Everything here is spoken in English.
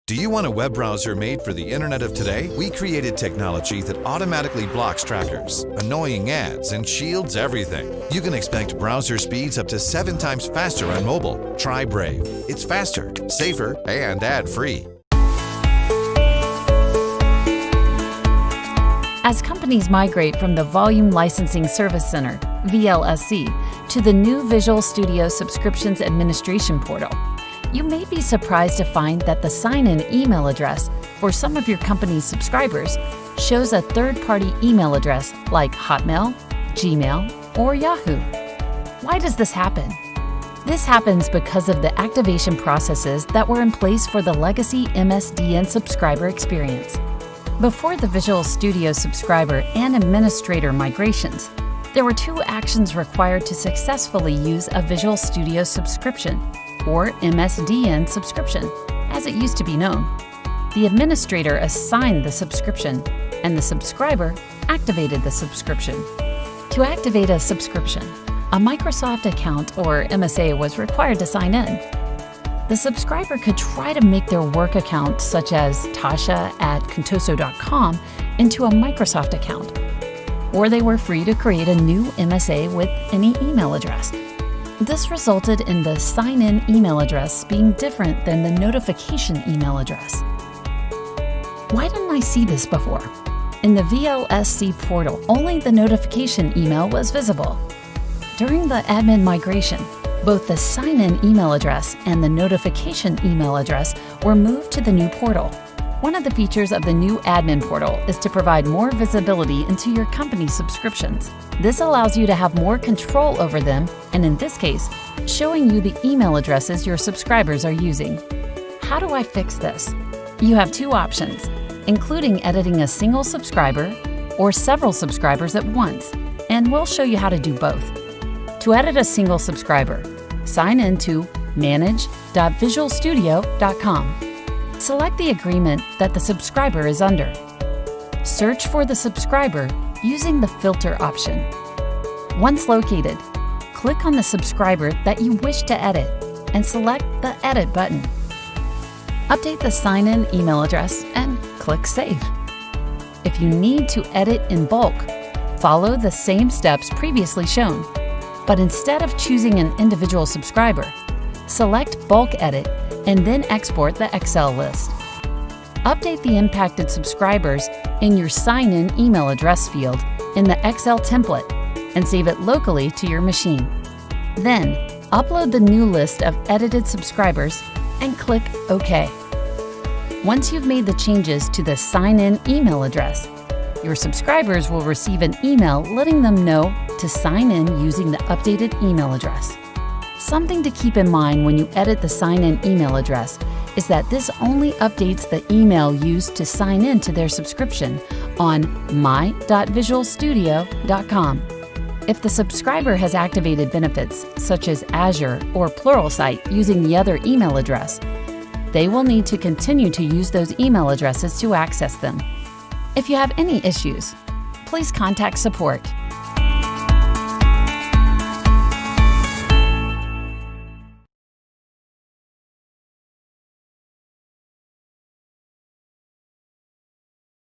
Do you want a web browser made for the internet of today? We created technology that automatically blocks trackers, annoying ads, and shields everything. You can expect browser speeds up to 7 times faster on mobile. Try Brave. It's faster, safer, and ad-free. As companies migrate from the Volume Licensing Service Center, VLSC, to the new Visual Studio Subscriptions Administration Portal, you may be surprised to find that the sign-in email address for some of your company's subscribers shows a third-party email address like Hotmail, Gmail, or Yahoo. Why does this happen? This happens because of the activation processes that were in place for the legacy MSDN subscriber experience. Before the Visual Studio subscriber and administrator migrations, there were 2 actions required to successfully use a Visual Studio subscription, or MSDN subscription, as it used to be known. The administrator assigned the subscription, and the subscriber activated the subscription. To activate a subscription, a Microsoft account or MSA was required to sign in. The subscriber could try to make their work account, such as tasha@contoso.com, into a Microsoft account, or they were free to create a new MSA with any email address. This resulted in the sign-in email address being different than the notification email address. Why didn't I see this before? In the VLSC portal, only the notification email was visible. During the admin migration, both the sign-in email address and the notification email address were moved to the new portal. One of the features of the new admin portal is to provide more visibility into your company's subscriptions. This allows you to have more control over them, and in this case, showing you the email addresses your subscribers are using. How do I fix this? You have 2 options, including editing a single subscriber or several subscribers at once, and we'll show you how to do both. To edit a single subscriber, sign in to manage.visualstudio.com. Select the agreement that the subscriber is under. Search for the subscriber using the filter option. Once located, click on the subscriber that you wish to edit and select the Edit button. Update the sign-in email address and click Save. If you need to edit in bulk, follow the same steps previously shown, but instead of choosing an individual subscriber, select Bulk Edit and then export the Excel list. Update the impacted subscribers in your sign-in email address field in the Excel template and save it locally to your machine. Then, upload the new list of edited subscribers and click OK. Once you've made the changes to the sign-in email address, your subscribers will receive an email letting them know to sign in using the updated email address. Something to keep in mind when you edit the sign-in email address is that this only updates the email used to sign in to their subscription on my.visualstudio.com. If the subscriber has activated benefits such as Azure or Pluralsight using the other email address, they will need to continue to use those email addresses to access them. If you have any issues, please contact support